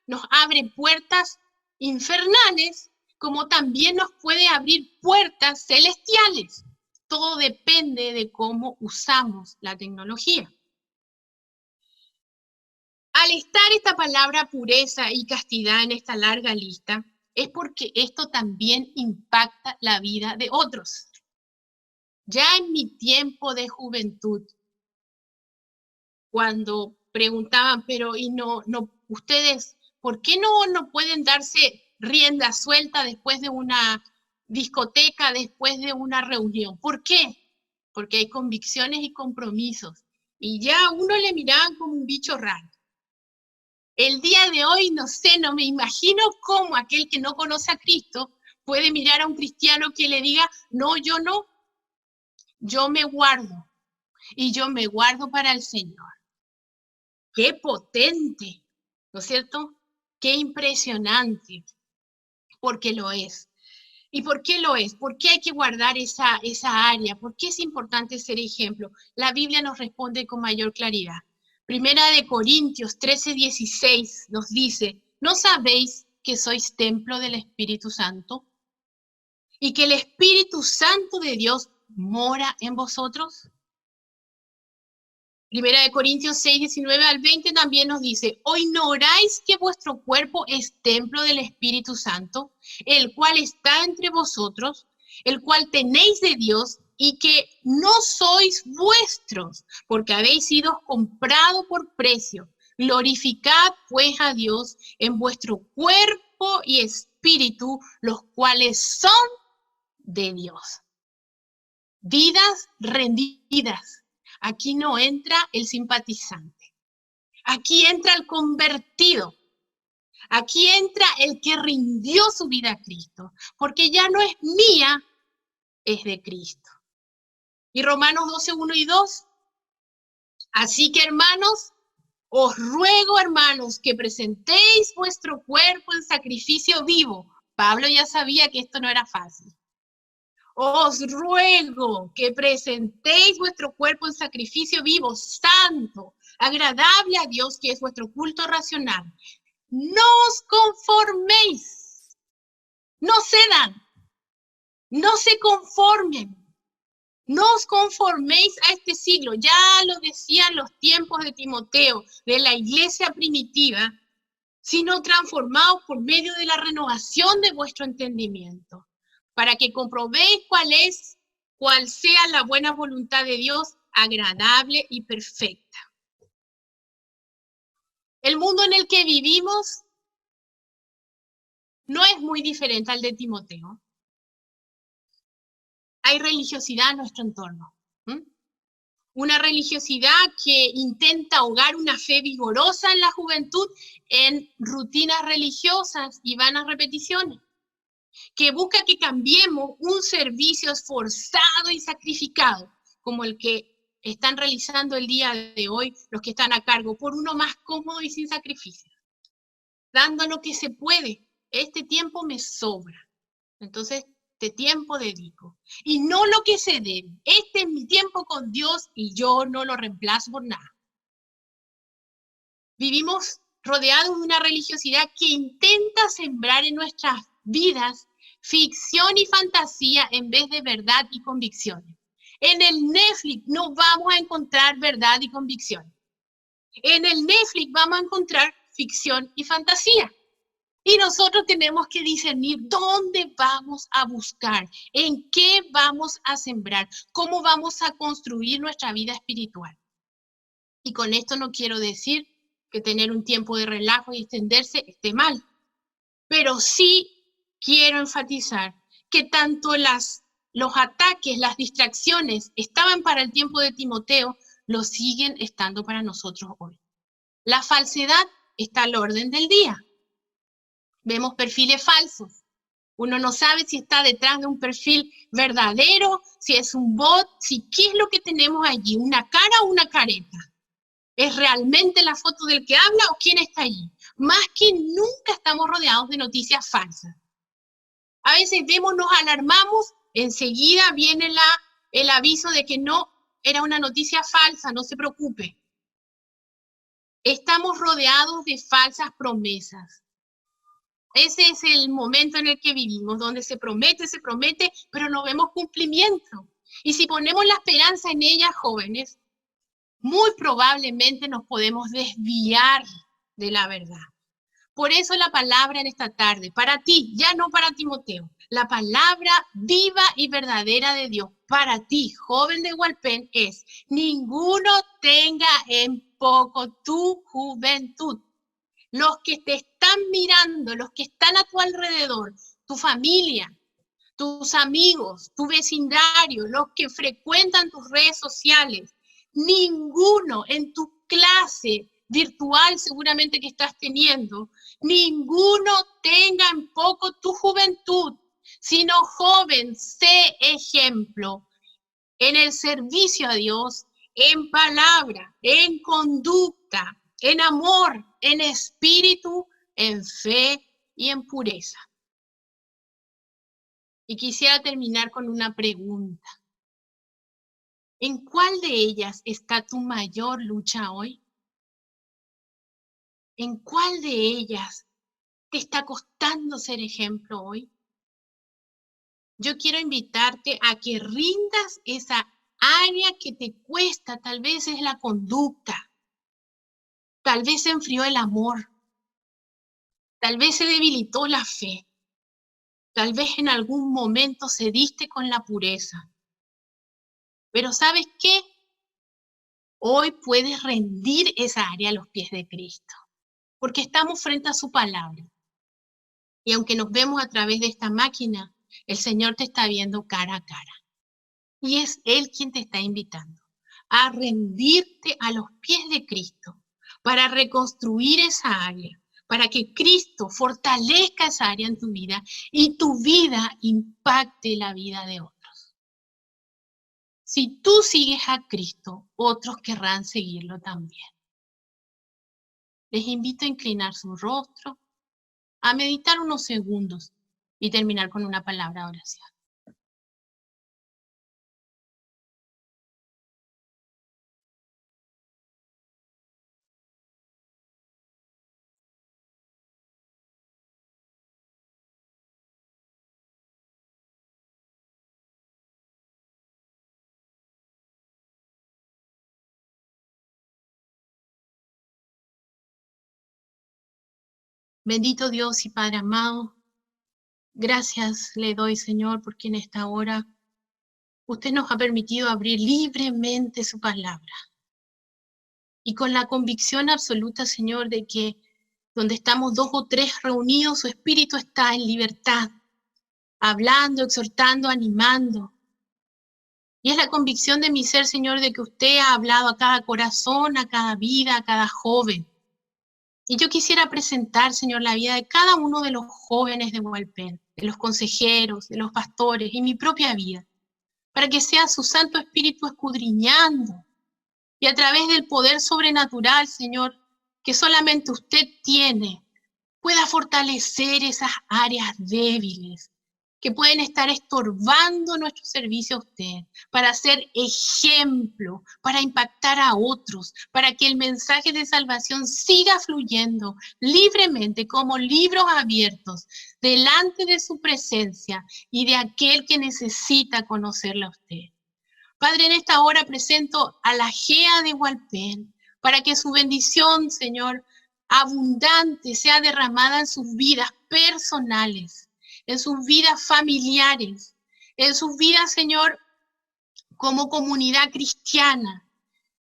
A: nos abre puertas infernales, como también nos puede abrir puertas celestiales. Todo depende de cómo usamos la tecnología. Al estar esta palabra pureza y castidad en esta larga lista, es porque esto también impacta la vida de otros. Ya en mi tiempo de juventud, cuando preguntaban, pero ¿y no ustedes ¿Por qué no pueden darse rienda suelta después de una discoteca, después de una reunión? ¿Por qué? Porque hay convicciones y compromisos. Y ya a uno le miraban como un bicho raro. El día de hoy, no sé, no me imagino cómo aquel que no conoce a Cristo puede mirar a un cristiano que le diga, no, yo me guardo. Y yo me guardo para el Señor. ¡Qué potente! ¿No es cierto? ¡Qué impresionante! Porque lo es. ¿Y por qué lo es? ¿Por qué hay que guardar esa área? ¿Por qué es importante ser ejemplo? La Biblia nos responde con mayor claridad. Primera de Corintios 13:16 nos dice, ¿no sabéis que sois templo del Espíritu Santo? ¿Y que el Espíritu Santo de Dios mora en vosotros? Primera de Corintios 6:19-20 también nos dice, ¿o ignoráis que vuestro cuerpo es templo del Espíritu Santo, el cual está entre vosotros, el cual tenéis de Dios, y que no sois vuestros, porque habéis sido comprados por precio? Glorificad pues a Dios en vuestro cuerpo y espíritu, los cuales son de Dios. Vidas rendidas. Aquí no entra el simpatizante. Aquí entra el convertido. Aquí entra el que rindió su vida a Cristo. Porque ya no es mía, es de Cristo. Y Romanos 12:1-2. Así que, hermanos, os ruego, hermanos, que presentéis vuestro cuerpo en sacrificio vivo. Pablo ya sabía que esto no era fácil. Os ruego que presentéis vuestro cuerpo en sacrificio vivo, santo, agradable a Dios, que es vuestro culto racional. No os conforméis, no cedan, no se conformen, no os conforméis a este siglo. Ya lo decían los tiempos de Timoteo, de la iglesia primitiva, sino transformados por medio de la renovación de vuestro entendimiento, para que comprobéis cuál sea la buena voluntad de Dios, agradable y perfecta. El mundo en el que vivimos no es muy diferente al de Timoteo. Hay religiosidad en nuestro entorno. Una religiosidad que intenta ahogar una fe vigorosa en la juventud en rutinas religiosas y vanas repeticiones, que busca que cambiemos un servicio esforzado y sacrificado, como el que están realizando el día de hoy los que están a cargo, por uno más cómodo y sin sacrificio, dando lo que se puede. Este tiempo me sobra, entonces este tiempo dedico, y no lo que se debe. Este es mi tiempo con Dios y yo no lo reemplazo por nada. Vivimos rodeados de una religiosidad que intenta sembrar en nuestras vidas ficción y fantasía en vez de verdad y convicciones. En el Netflix no vamos a encontrar verdad y convicción. En el Netflix vamos a encontrar ficción y fantasía. Y nosotros tenemos que discernir dónde vamos a buscar, en qué vamos a sembrar, cómo vamos a construir nuestra vida espiritual. Y con esto no quiero decir que tener un tiempo de relajo y extenderse esté mal, pero sí quiero enfatizar que tanto los ataques, las distracciones estaban para el tiempo de Timoteo, lo siguen estando para nosotros hoy. La falsedad está al orden del día. Vemos perfiles falsos. Uno no sabe si está detrás de un perfil verdadero, si es un bot, qué es lo que tenemos allí, una cara o una careta. ¿Es realmente la foto del que habla o quién está allí? Más que nunca estamos rodeados de noticias falsas. A veces nos alarmamos, enseguida viene el aviso de que no, era una noticia falsa, no se preocupe. Estamos rodeados de falsas promesas. Ese es el momento en el que vivimos, donde se promete, pero no vemos cumplimiento. Y si ponemos la esperanza en ellas, jóvenes, muy probablemente nos podemos desviar de la verdad. Por eso la palabra en esta tarde, para ti, ya no para Timoteo, la palabra viva y verdadera de Dios para ti, joven de Hualpén, es: ninguno tenga en poco tu juventud. los que te están mirando, los que están a tu alrededor, tu familia, tus amigos, tu vecindario, los que frecuentan tus redes sociales, ninguno en tu clase virtual seguramente que estás teniendo, ninguno tenga en poco tu juventud, sino joven, sé ejemplo en el servicio a Dios, en palabra, en conducta, en amor, en espíritu, en fe y en pureza. Y quisiera terminar con una pregunta. ¿En cuál de ellas está tu mayor lucha hoy? ¿En cuál de ellas te está costando ser ejemplo hoy? Yo quiero invitarte a que rindas esa área que te cuesta. Tal vez es la conducta, tal vez se enfrió el amor, tal vez se debilitó la fe, tal vez en algún momento cediste con la pureza. Pero ¿sabes qué? Hoy puedes rendir esa área a los pies de Cristo, porque estamos frente a su palabra. Y aunque nos vemos a través de esta máquina, el Señor te está viendo cara a cara. Y es Él quien te está invitando a rendirte a los pies de Cristo para reconstruir esa área, para que Cristo fortalezca esa área en tu vida y tu vida impacte la vida de otros. Si tú sigues a Cristo, otros querrán seguirlo también. Les invito a inclinar su rostro, a meditar unos segundos y terminar con una palabra de oración. Bendito Dios y Padre amado, gracias le doy, Señor, porque en esta hora usted nos ha permitido abrir libremente su palabra. Y con la convicción absoluta, Señor, de que donde estamos 2 o 3 reunidos, su espíritu está en libertad, hablando, exhortando, animando. Y es la convicción de mi ser, Señor, de que usted ha hablado a cada corazón, a cada vida, a cada joven. Y yo quisiera presentar, Señor, la vida de cada uno de los jóvenes de Hualpén, de los consejeros, de los pastores y mi propia vida, para que sea su Santo Espíritu escudriñando y a través del poder sobrenatural, Señor, que solamente usted tiene, pueda fortalecer esas áreas débiles que pueden estar estorbando nuestro servicio a usted, para ser ejemplo, para impactar a otros, para que el mensaje de salvación siga fluyendo libremente como libros abiertos delante de su presencia y de aquel que necesita conocerle a usted. Padre, en esta hora presento a la GEA de Hualpén, para que su bendición, Señor, abundante sea derramada en sus vidas personales, en sus vidas familiares, en sus vidas, Señor, como comunidad cristiana.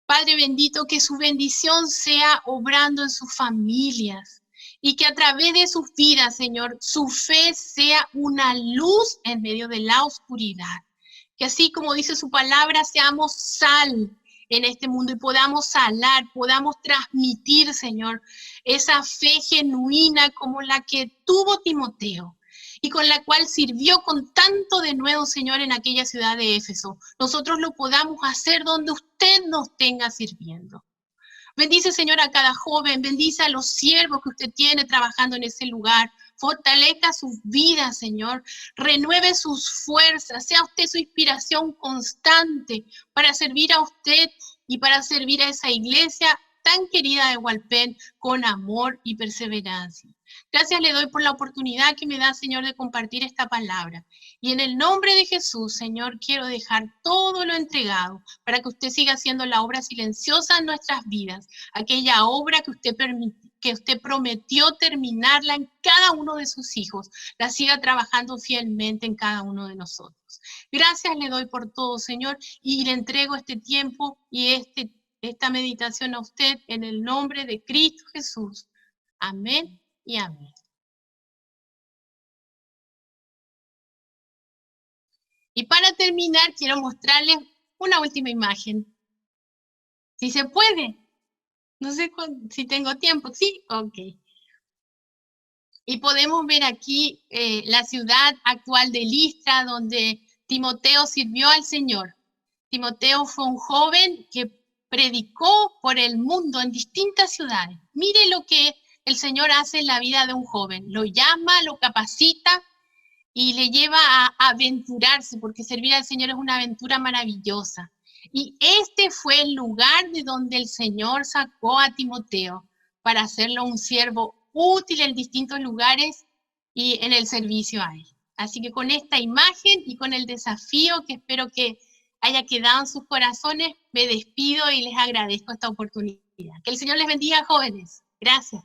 A: Padre bendito, que su bendición sea obrando en sus familias y que a través de sus vidas, Señor, su fe sea una luz en medio de la oscuridad. Que así como dice su palabra, seamos sal en este mundo y podamos salar, podamos transmitir, Señor, esa fe genuina como la que tuvo Timoteo y con la cual sirvió con tanto denuedo, Señor, en aquella ciudad de Éfeso. Nosotros lo podamos hacer donde usted nos tenga sirviendo. Bendice, Señor, a cada joven, bendice a los siervos que usted tiene trabajando en ese lugar. Fortalezca sus vidas, Señor. Renueve sus fuerzas. Sea usted su inspiración constante para servir a usted y para servir a esa iglesia tan querida de Hualpén con amor y perseverancia. Gracias le doy por la oportunidad que me da, Señor, de compartir esta palabra. Y en el nombre de Jesús, Señor, quiero dejar todo lo entregado para que usted siga haciendo la obra silenciosa en nuestras vidas, aquella obra que usted prometió terminarla en cada uno de sus hijos, la siga trabajando fielmente en cada uno de nosotros. Gracias le doy por todo, Señor, y le entrego este tiempo y esta meditación a usted en el nombre de Cristo Jesús. Amén y amén. Y para terminar, quiero mostrarles una última imagen. Si se puede. No sé si tengo tiempo. ¿Sí? Ok. Y podemos ver aquí la ciudad actual de Listra, donde Timoteo sirvió al Señor. Timoteo fue un joven que predicó por el mundo en distintas ciudades. Mire lo que el Señor hace en la vida de un joven. Lo llama, lo capacita y le lleva a aventurarse, porque servir al Señor es una aventura maravillosa. Y este fue el lugar de donde el Señor sacó a Timoteo para hacerlo un siervo útil en distintos lugares y en el servicio a él. Así que con esta imagen y con el desafío que espero que haya quedado en sus corazones, me despido y les agradezco esta oportunidad. Que el Señor les bendiga, jóvenes. Gracias.